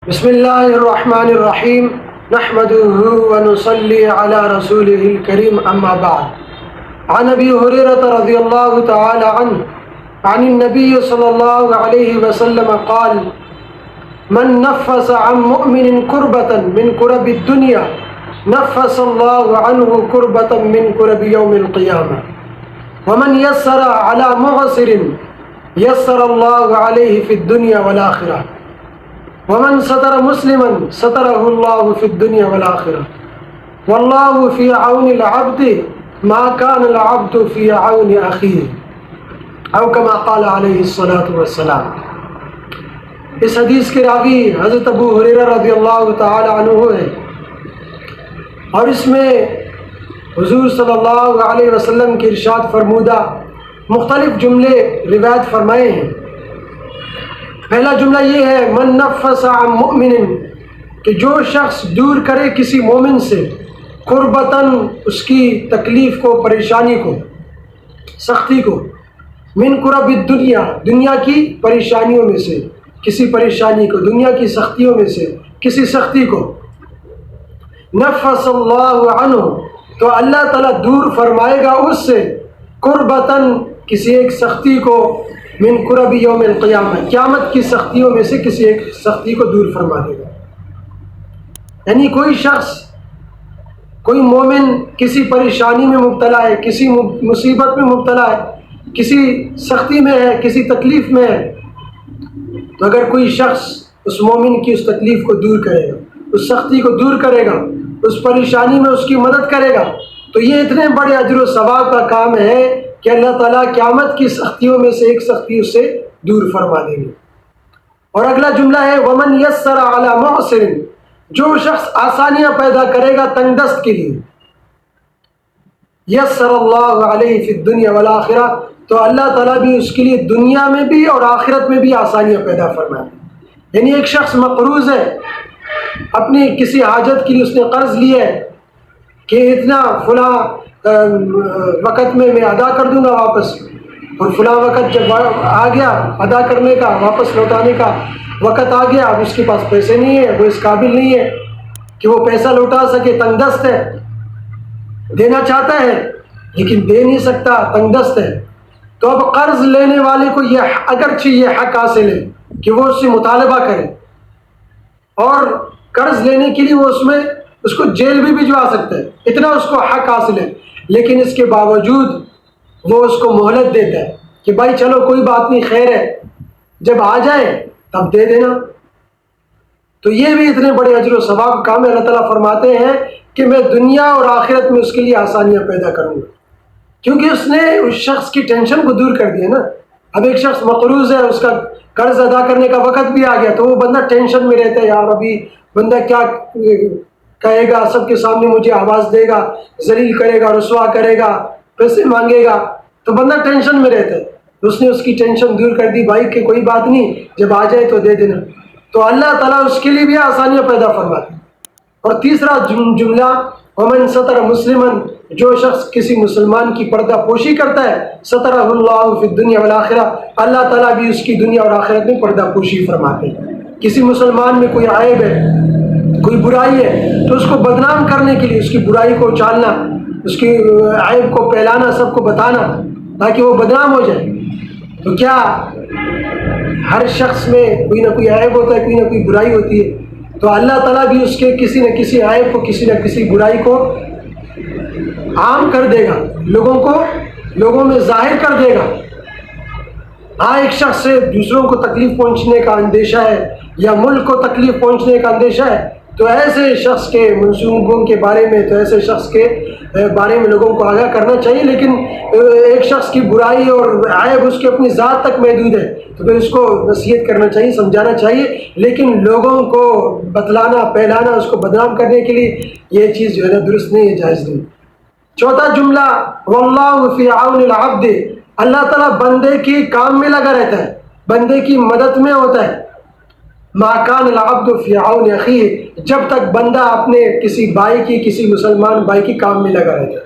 بسم اللہ الرحمن الرحیم نحمده ونصلی علی رسوله الکریم اما بعد عن ابی ہریرہ رضی اللہ تعالی عنہ عن النبی صلی اللہ علیہ وسلم قال من نفس عن مؤمن كربة من كرب الدنيا نفس الله عنه كربة من كرب يوم القيامة ومن يسر على معسر يسر الله عليه في الدنيا والآخرة ومن ستر مسلما ستره الله في الدنيا والآخرة والله في عون العبد ما كان العبد في عون أخيه أو كما قال عليه الصلاة والسلام۔ اس حدیث کے راوی حضرت ابو ہریرہ رضی اللہ تعالی عنہ ہے، اور اس میں حضور صلی اللہ علیہ وسلم کے ارشاد فرمودہ مختلف جملے روایت فرمائے ہیں۔ پہلا جملہ یہ ہے من نفس عن مؤمن، کہ جو شخص دور کرے کسی مومن سے قربتاً، اس کی تکلیف کو، پریشانی کو، سختی کو، من قرب الدنیا، دنیا کی پریشانیوں میں سے کسی پریشانی کو، دنیا کی سختیوں میں سے کسی سختی کو، نفس اللہ عنہ، تو اللہ تعالیٰ دور فرمائے گا اس سے قربتاً، کسی ایک سختی کو، من قرب یوم القیامہ، قیامت کی سختیوں میں سے کسی ایک سختی کو دور فرما دے گا۔ یعنی کوئی شخص، کوئی مومن کسی پریشانی میں مبتلا ہے، کسی مصیبت میں مبتلا ہے، کسی سختی میں ہے، کسی تکلیف میں ہے، تو اگر کوئی شخص اس مومن کی اس تکلیف کو دور کرے گا، اس سختی کو دور کرے گا، اس پریشانی میں اس کی مدد کرے گا، تو یہ اتنے بڑے اجر و ثواب کا کام ہے کہ اللہ تعالیٰ قیامت کی سختیوں میں سے ایک سختی اس سے دور فرما دیں گے۔ اور اگلا جملہ ہے ومن یسر علی معسر، جو شخص آسانیاں پیدا کرے گا تنگ دست کے لیے، یسر اللہ علیہ فی الدنیا والآخرہ، تو اللہ تعالیٰ بھی اس کے لیے دنیا میں بھی اور آخرت میں بھی آسانیاں پیدا فرمائے۔ یعنی ایک شخص مقروض ہے، اپنی کسی حاجت کے لیے اس نے قرض لیا ہے کہ اتنا فلاں وقت میں ادا کر دوں گا واپس، اور فلاں وقت جب آ گیا ادا کرنے کا، واپس لوٹانے کا وقت آ گیا، اب اس کے پاس پیسے نہیں ہیں، وہ اس قابل نہیں ہے کہ وہ پیسہ لوٹا سکے، تنگ دست ہے، دینا چاہتا ہے لیکن دے نہیں سکتا، تنگ دست ہے۔ تو اب قرض لینے والے کو یہ اگرچہ یہ حق حاصل ہے کہ وہ اس سے مطالبہ کرے، اور قرض لینے کے لیے وہ اس کو جیل بھی بھجوا سکتا ہے، اتنا اس کو حق حاصل ہے، لیکن اس کے باوجود وہ اس کو مہلت دیتا ہے کہ بھائی چلو کوئی بات نہیں، خیر ہے، جب آ جائے تب دے دینا۔ تو یہ بھی اتنے بڑے اجر و ثواب کام ہے۔ اللہ تعالیٰ فرماتے ہیں کہ میں دنیا اور آخرت میں اس کے لیے آسانیاں پیدا کروں گا، کیونکہ اس نے اس شخص کی ٹینشن کو دور کر دیا نا۔ اب ایک شخص مقروض ہے، اس کا قرض ادا کرنے کا وقت بھی آ گیا، تو وہ بندہ ٹینشن میں رہتا ہے، یار ابھی بندہ کیا کہے گا، سب کے سامنے مجھے آواز دے گا، ذلیل کرے گا، رسوا کرے گا، پیسے مانگے گا، تو بندہ ٹینشن میں رہتا ہے۔ اس نے اس کی ٹینشن دور کر دی، بھائی کہ کوئی بات نہیں، جب آ جائے تو دے دینا، تو اللہ تعالیٰ اس کے لیے بھی آسانیاں پیدا فرماتے۔ اور تیسرا جملہ ومن ستر مسلما، جو شخص کسی مسلمان کی پردہ پوشی کرتا ہے، سترہ اللہ فی الدنیا والآخرہ، اللہ تعالیٰ بھی اس کی دنیا اور آخرت میں پردہ پوشی فرماتے ہیں۔ کسی مسلمان میں کوئی عیب ہے، کوئی برائی ہے، تو اس کو بدنام کرنے کے لیے، اس کی برائی کو اچالنا، اس کی عیب کو پھیلانا، سب کو بتانا تاکہ وہ بدنام ہو جائے۔ تو کیا ہر شخص میں کوئی نہ کوئی عیب ہوتا ہے، کوئی نہ کوئی برائی ہوتی ہے، تو اللہ تعالیٰ بھی اس کے کسی نہ کسی عیب کو، کسی نہ کسی برائی کو عام کر دے گا، لوگوں میں ظاہر کر دے گا۔ ہاں، ایک شخص سے دوسروں کو تکلیف پہنچنے کا اندیشہ ہے، یا ملک کو تکلیف پہنچنے کا اندیشہ ہے، تو ایسے شخص کے منصوبوں کے بارے میں، تو ایسے شخص کے بارے میں لوگوں کو آگاہ کرنا چاہیے۔ لیکن ایک شخص کی برائی اور عیب اس کے اپنی ذات تک محدود ہے، تو پھر اس کو نصیحت کرنا چاہیے، سمجھانا چاہیے، لیکن لوگوں کو بتلانا، پھیلانا، اس کو بدنام کرنے کے لیے یہ چیز جو ہے نا درست نہیں ہے، جائز نہیں۔ چوتھا جملہ واللہ فی عون العبد، اللہ تعالیٰ بندے کی کام میں لگا رہتا ہے، بندے کی مدد میں ہوتا ہے۔ ما کان العبد فی عون اخیہ، جب تک بندہ اپنے کسی بھائی کی، کسی مسلمان بھائی کی کام میں لگا رہتا ہے۔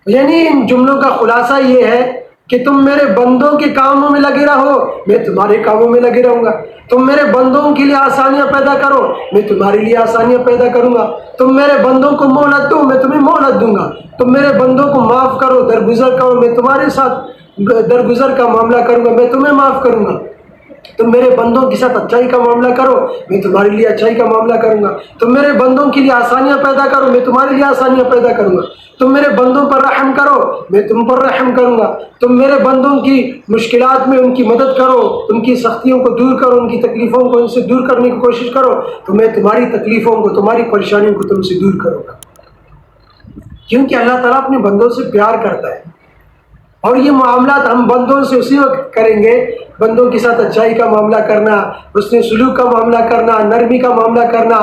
یعنی ان جملوں کا خلاصہ یہ ہے کہ تم میرے بندوں کے کاموں میں لگے رہو، میں تمہارے کاموں میں لگے رہوں گا۔ تم میرے بندوں کے لیے آسانیاں پیدا کرو، میں تمہارے لیے آسانیاں پیدا کروں گا۔ تم میرے بندوں کو مہلت دو، میں تمہیں مہلت دوں گا۔ تم میرے بندوں کو معاف کرو، درگزر کرو، میں تمہارے ساتھ درگزر کا معاملہ کروں گا، میں تمہیں معاف کروں گا۔ تم میرے بندوں کے ساتھ اچھائی کا معاملہ کرو، میں تمہارے لیے اچھائی کا معاملہ کروں گا۔ تم میرے بندوں کے لیے آسانیاں پیدا کرو، میں تمہارے لیے آسانیاں پیدا کروں گا۔ تم میرے بندوں پر رحم کرو، میں تم پر رحم کروں گا۔ تم میرے بندوں کی مشکلات میں ان کی مدد کرو، ان کی سختیوں کو دور کرو، ان کی تکلیفوں کو ان سے دور کرنے کی کوشش کرو، تو میں تمہاری تکلیفوں کو، تمہاری پریشانیوں کو تم سے دور کروں گا۔ کیونکہ اللہ تعالیٰ اپنے بندوں سے پیار کرتا ہے، اور یہ معاملات ہم بندوں سے اسی وقت کریں گے، بندوں کے ساتھ اچھائی کا معاملہ کرنا، حسن سلوک کا معاملہ کرنا، نرمی کا معاملہ کرنا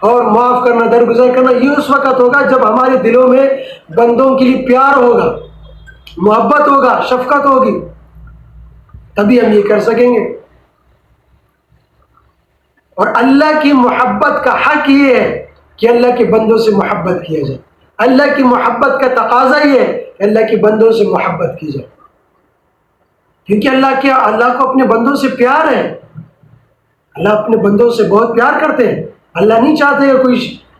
اور معاف کرنا، درگزر کرنا، یہ اس وقت ہوگا جب ہمارے دلوں میں بندوں کے لیے پیار ہوگا، محبت ہوگا، شفقت ہوگی، تبھی ہم یہ کر سکیں گے۔ اور اللہ کی محبت کا حق یہ ہے کہ اللہ کے بندوں سے محبت کیا جائے۔ اللہ کی محبت کا تقاضا یہ ہے کہ اللہ کے بندوں سے محبت کی جائے، کیونکہ اللہ کو اپنے بندوں سے پیار ہے۔ اللہ اپنے بندوں سے بہت پیار کرتے ہیں۔ اللہ نہیں چاہتے کہ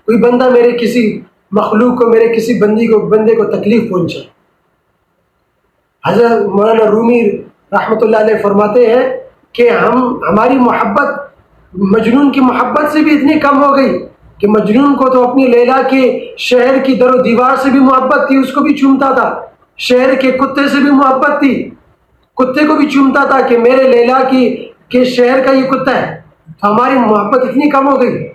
کوئی بندہ میرے کسی مخلوق کو، میرے کسی بندے کو تکلیف پہنچے۔ حضرت مولانا رومی رحمۃ اللہ علیہ فرماتے ہیں کہ ہماری محبت مجنون کی محبت سے بھی اتنی کم ہو گئی کہ مجنون کو تو اپنی لیلا کے شہر کی در و دیوار سے بھی محبت تھی، اس کو بھی چومتا تھا۔ شہر کے کتے سے بھی محبت تھی، کتے کو بھی چومتا تھا کہ میرے لیلا کے شہر کا یہ کتا ہے۔ تو ہماری محبت اتنی کم ہو گئی۔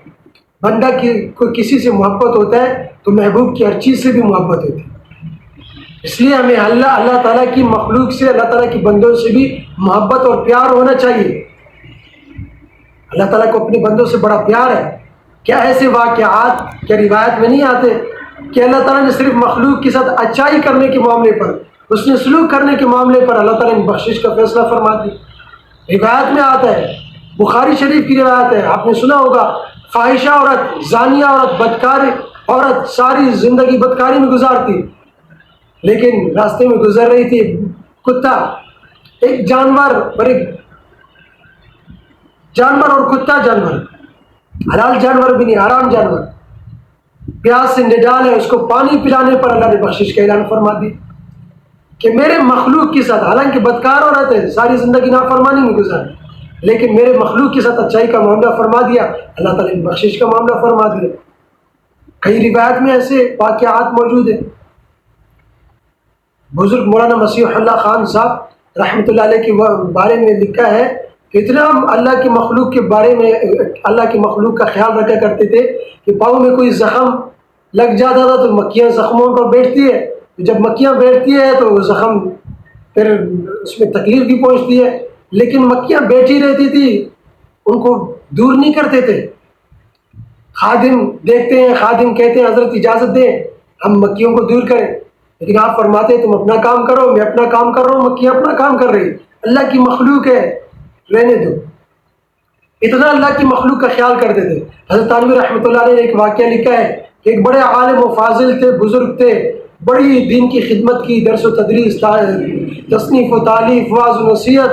بندہ کو کسی سے محبت ہوتا ہے تو محبوب کی ہر چیز سے بھی محبت ہوتی ہے۔ اس لیے ہمیں اللہ تعالیٰ کی مخلوق سے، اللہ تعالیٰ کی بندوں سے بھی محبت اور پیار ہونا چاہیے۔ اللہ تعالیٰ کو اپنے بندوں سے بڑا پیار ہے۔ کیا ایسے واقعات کیا روایت میں نہیں آتے کہ اللہ تعالیٰ نے صرف مخلوق کے ساتھ اچھائی کرنے کے معاملے پر، اس نے سلوک کرنے کے معاملے پر اللہ تعالیٰ نے بخشش کا فیصلہ فرما دی؟ روایت میں آتا ہے، بخاری شریف کی روایت ہے، آپ نے سنا ہوگا، فاحشہ عورت، زانیہ عورت، بدکار عورت ساری زندگی بدکاری میں گزارتی، لیکن راستے میں گزر رہی تھی، کتا، ایک جانور اور کتا، جانور حلال جانور بھی نہیں، حرام جانور، پیاس سے نڈال ہے، اس کو پانی پلانے پر اللہ نے بخشش کا اعلان فرما دی کہ میرے مخلوق کے ساتھ، حالانکہ بدکار عورت ہے، ساری زندگی نافرمانی میں گزاری، لیکن میرے مخلوق کے ساتھ اچھائی کا معاملہ فرما دیا، اللہ تعالیٰ نے بخشش کا معاملہ فرما دیا۔ کئی روایت میں ایسے واقعات موجود ہیں۔ بزرگ مولانا مسیح اللہ خان صاحب رحمۃ اللہ علیہ کے بارے میں لکھا ہے کہ اتنا ہم اللہ کی مخلوق کے بارے میں، اللہ کی مخلوق کا خیال رکھا کرتے تھے کہ پاؤں میں کوئی زخم لگ جاتا تھا تو مکھیاں زخموں پر بیٹھتی ہے، جب مکھیاں بیٹھتی ہے تو زخم پھر اس میں تکلیف بھی پہنچتی ہے، لیکن مکھیاں بیٹھی رہتی تھی، ان کو دور نہیں کرتے تھے۔ خادم دیکھتے ہیں، خادم کہتے ہیں حضرت اجازت دیں ہم مکھیوں کو دور کریں، لیکن آپ فرماتے ہیں تم اپنا کام کرو، میں اپنا کام کر رہا ہوں، مکھیاں اپنا کام کر رہی، اللہ کی مخلوق ہے، رہنے دو۔ اتنا اللہ کی مخلوق کا خیال کرتے تھے۔ حضرت تانوی رحمۃ اللہ علیہ نے ایک واقعہ لکھا ہے کہ ایک بڑے عالم و فاضل تھے، بزرگ تھے، بڑی دین کی خدمت کی، درس و تدریس، تصنیف و تالیف، وعظ و نصیحت،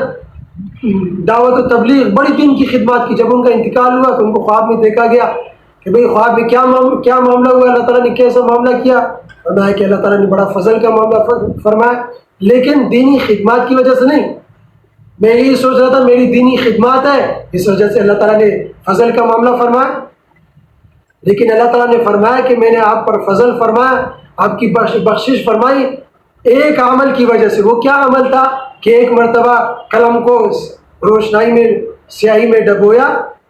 دعوت و تبلیغ، بڑی دین کی خدمات کی۔ جب ان کا انتقال ہوا تو ان کو خواب میں دیکھا گیا کہ بھئی خواب میں کیا معاملہ ہوا، اللہ تعالیٰ نے کیسا معاملہ کیا؟ فرمایا کہ اللہ تعالیٰ نے بڑا فضل کا معاملہ فرمایا، لیکن دینی خدمات کی وجہ سے نہیں۔ میں یہی سوچ رہا تھا میری دینی خدمات ہے، اس وجہ سے اللہ تعالیٰ نے فضل کا معاملہ فرمایا، لیکن اللہ تعالیٰ نے فرمایا کہ میں نے آپ پر فضل فرمایا، آپ کی بخشش فرمائی ایک عمل کی وجہ سے۔ وہ کیا عمل تھا کہ ایک مرتبہ قلم کو روشنائی میں، سیاہی میں ڈبویا،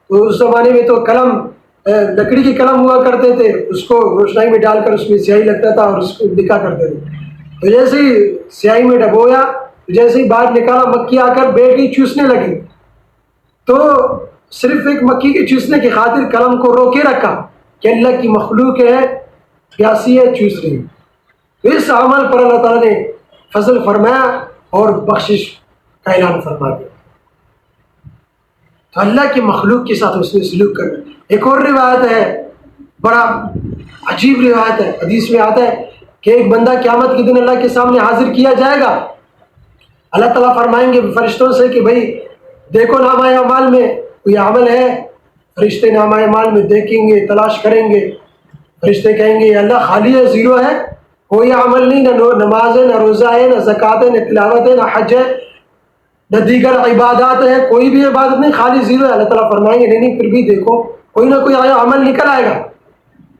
تو اس زمانے میں تو قلم لکڑی کے قلم ہوا کرتے تھے، اس کو روشنائی میں ڈال کر اس میں سیاہی لگتا تھا اور اس کو لکھا کرتے تھے۔ تو جیسے ہی سیاہی میں ڈبویا، جیسے ہی باہر نکالا، مکھی آ کر بیٹھ گئی، چوسنے لگی، تو صرف ایک مکھی کے چوسنے کی خاطر قلم کو روکے رکھا کہ اللہ کی مخلوق ہے، پیاسی ہے، چوس رہی۔ اس عمل پر اللہ تعالیٰ نے فضل فرمایا اور بخشش کا اعلان فرما دیا۔ تو اللہ کی مخلوق کے ساتھ اس نے سلوک کرنا۔ ایک اور روایت ہے، بڑا عجیب روایت ہے، حدیث میں آتا ہے کہ ایک بندہ قیامت کے دن اللہ کے سامنے حاضر کیا جائے گا، اللہ تعالیٰ فرمائیں گے فرشتوں سے کہ بھائی دیکھو نامہ اعمال میں کوئی عمل ہے. فرشتے نامہ اعمال میں دیکھیں گے، تلاش کریں گے. فرشتے کہیں گے اللہ خالی ہے، زیرو ہے، کوئی عمل نہیں، نہ نماز ہے، نہ روزہ ہے، نہ زکوٰۃ ہے، نہ تلاوت ہے، نہ حج ہے، نہ دیگر عبادات ہے، کوئی بھی عبادت نہیں، خالی زیرو ہے. اللہ تعالیٰ فرمائیں گے نہیں پھر بھی دیکھو کوئی نہ کوئی عمل نکل آئے گا.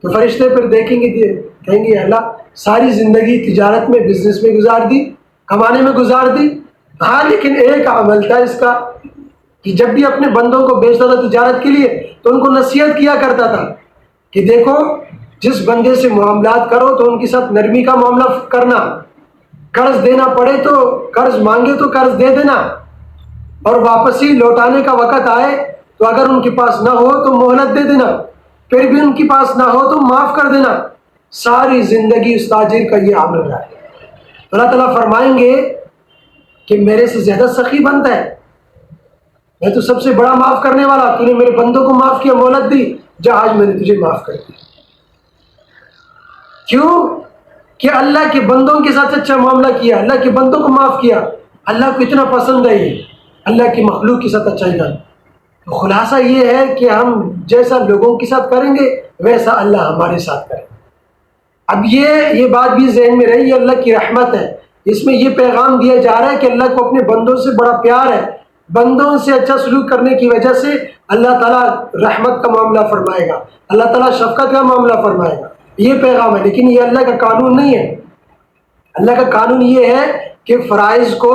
تو فرشتے پھر دیکھیں گے، کہیں گے اللہ ساری زندگی تجارت میں، بزنس میں گزار دی، کمانے میں گزار دی، ہاں لیکن ایک عمل تھا اس کا کہ جب بھی اپنے بندوں کو بیچتا تھا تجارت کے لیے تو ان کو نصیحت کیا کرتا تھا کہ دیکھو جس بندے سے معاملات کرو تو ان کے ساتھ نرمی کا معاملہ کرنا، قرض دینا پڑے تو قرض مانگے تو قرض دے دینا، اور واپسی لوٹانے کا وقت آئے تو اگر ان کے پاس نہ ہو تو مہلت دے دینا، پھر بھی ان کے پاس نہ ہو تو معاف کر دینا. ساری زندگی اس تاجر کا یہ عمل رہا ہے. اللہ تعالیٰ فرمائیں گے کہ میرے سے زیادہ سخی بنتا ہے، میں تو سب سے بڑا معاف کرنے والا، تو نے میرے بندوں کو معاف کیا، مہلت دی، جا آج میں نے تجھے معاف کر دیا. کیوں کہ اللہ کے بندوں کے ساتھ اچھا معاملہ کیا، اللہ کے بندوں کو معاف کیا. اللہ کو اتنا پسند ہے یہ اللہ کی مخلوق کے ساتھ اچھائی کرنا. تو خلاصہ یہ ہے کہ ہم جیسا لوگوں کے ساتھ کریں گے ویسا اللہ ہمارے ساتھ کرے. اب یہ بات بھی ذہن میں رہی، یہ اللہ کی رحمت ہے. اس میں یہ پیغام دیا جا رہا ہے کہ اللہ کو اپنے بندوں سے بڑا پیار ہے، بندوں سے اچھا سلوک کرنے کی وجہ سے اللہ تعالیٰ رحمت کا معاملہ فرمائے گا، اللہ تعالیٰ شفقت کا معاملہ فرمائے گا. یہ پیغام ہے، لیکن یہ اللہ کا قانون نہیں ہے. اللہ کا قانون یہ ہے کہ فرائض کو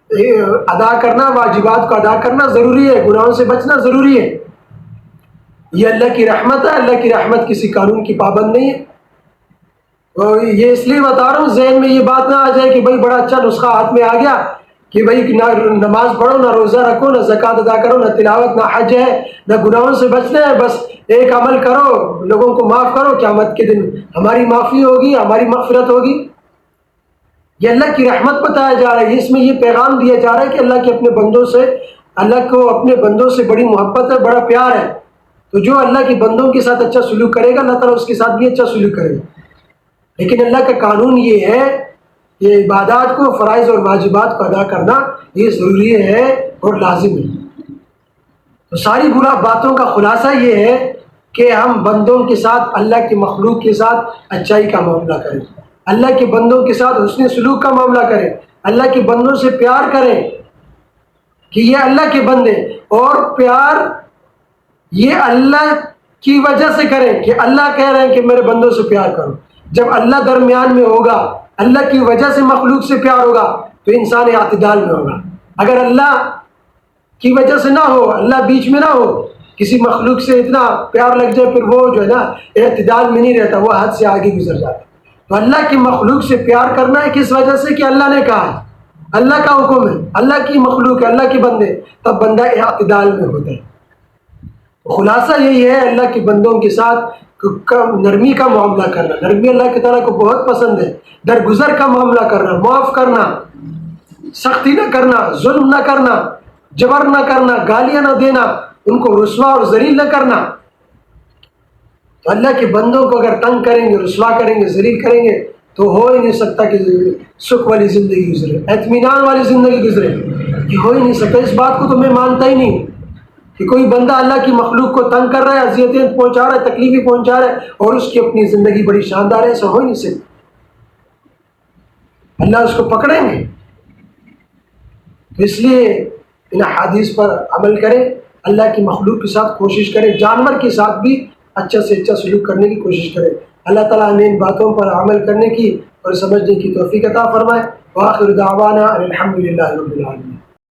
ادا کرنا، واجبات کو ادا کرنا ضروری ہے، گناہوں سے بچنا ضروری ہے. یہ اللہ کی رحمت ہے، اللہ کی رحمت کسی قانون کی پابند نہیں ہے. اور یہ اس لیے بتا رہا ہوں ذہن میں یہ بات نہ آ جائے کہ بھائی بڑا اچھا نسخہ ہاتھ میں آ گیا کہ بھائی نہ نماز پڑھو، نہ روزہ رکھو، نہ زکوٰۃ ادا کرو، نہ تلاوت، نہ حج ہے، نہ گناہوں سے بچنا ہے، بس ایک عمل کرو، لوگوں کو معاف کرو، قیامت کے دن ہماری معافی ہوگی، ہماری مغفرت ہوگی. یہ اللہ کی رحمت بتایا جا رہا ہے. اس میں یہ پیغام دیا جا رہا ہے کہ اللہ کے اپنے بندوں سے، اللہ کو اپنے بندوں سے بڑی محبت ہے، بڑا پیار ہے. تو جو اللہ کے بندوں کے ساتھ اچھا سلوک کرے گا اللہ تعالیٰ اس کے ساتھ بھی اچھا سلوک کرے گا. لیکن اللہ کا قانون یہ ہے کہ عبادات کو، فرائض اور واجبات کو ادا کرنا یہ ضروری ہے اور لازم ہے. تو ساری برا باتوں کا خلاصہ یہ ہے کہ ہم بندوں کے ساتھ، اللہ کی مخلوق کے ساتھ اچھائی کا معاملہ کریں، اللہ کے بندوں کے ساتھ حسن سلوک کا معاملہ کریں، اللہ کے بندوں سے پیار کریں کہ یہ اللہ کے بندے، اور پیار یہ اللہ کی وجہ سے کریں کہ اللہ کہہ رہے ہیں کہ میرے بندوں سے پیار کرو. جب اللہ درمیان میں ہوگا، اللہ کی وجہ سے مخلوق سے پیار ہوگا تو انسان اعتدال میں ہوگا. اگر اللہ کی وجہ سے نہ ہو، اللہ بیچ میں نہ ہو، کسی مخلوق سے اتنا پیار لگ جائے پھر وہ جو ہے نا اعتدال میں نہیں رہتا، وہ حد سے آگے گزر جاتا. تو اللہ کی مخلوق سے پیار کرنا ہے کس وجہ سے کہ اللہ نے کہا ہے، اللہ کا حکم ہے، اللہ کی مخلوق ہے، اللہ کے بندے، تب بندہ اعتدال میں ہوتا ہے. خلاصہ یہی ہے اللہ کے بندوں کے ساتھ نرمی کا معاملہ کرنا. نرمی اللہ کے تعالیٰ کو بہت پسند ہے. درگزر کا معاملہ کرنا، معاف کرنا، سختی نہ کرنا، ظلم نہ کرنا، جبر نہ کرنا، گالیاں نہ دینا، ان کو رسوا اور ذلیل نہ کرنا. تو اللہ کے بندوں کو اگر تنگ کریں گے، رسوا کریں گے، ذلیل کریں گے تو ہو ہی نہیں سکتا کہ سکھ والی زندگی گزرے، اطمینان والی زندگی گزرے. یہ ہو ہی نہیں سکتا. اس بات کو تو میں مانتا ہی نہیں کہ کوئی بندہ اللہ کی مخلوق کو تنگ کر رہا ہے، اذیتیں پہنچا رہا ہے، تکلیفیں پہنچا رہا ہے اور اس کی اپنی زندگی بڑی شاندار ہے. ایسا ہو ہی نہیں سکتا. اللہ اس کو پکڑیں گے. تو اس لیے ان حدیث پر عمل کریں، اللہ کی مخلوق کے ساتھ کوشش کریں، جانور کے ساتھ بھی اچھا سے اچھا سلوک کرنے کی کوشش کریں. اللہ تعالیٰ ہمیں ان باتوں پر عمل کرنے کی اور سمجھنے کی توفیق عطا فرمائے. وآخر دعوانا الحمد للہ رب العالمین.